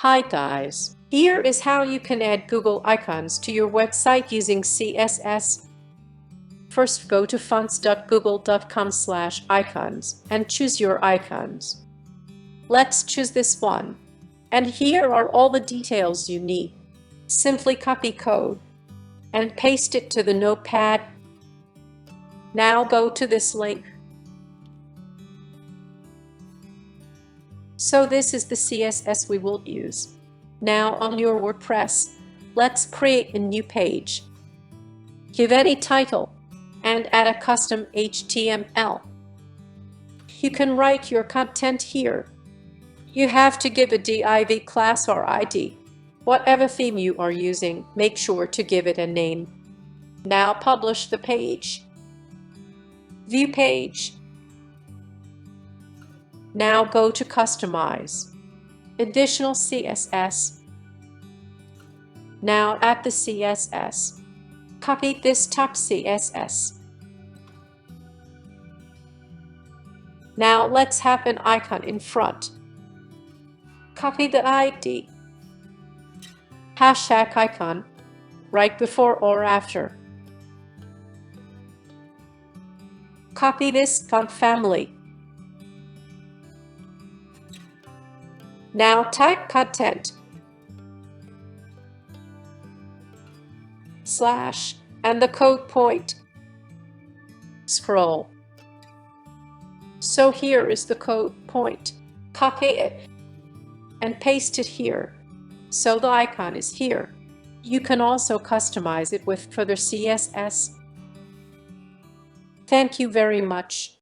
Hi guys, here is how you can add Google icons to your website using CSS. First, go to fonts.google.com/icons and choose your icons. Let's choose this one. And here are all the details you need. Simply copy code and paste it to the notepad. Now go to this link. So this is the CSS we will use. Now on your WordPress, let's create a new page. Give any title and add a custom HTML. You can write your content here. You have to give a div class or ID. Whatever theme you are using, make sure to give it a name. Now publish the page. View page. Now go to Customize. Additional CSS. Now add the CSS. Copy this top CSS. Now let's have an icon in front. Copy the ID. Hashtag icon, right before or after. Copy this font family. Now tag content / and the code point. Scroll. So here is the code point. Copy it and paste it here. So the icon is here. You can also customize it with further CSS. Thank you very much.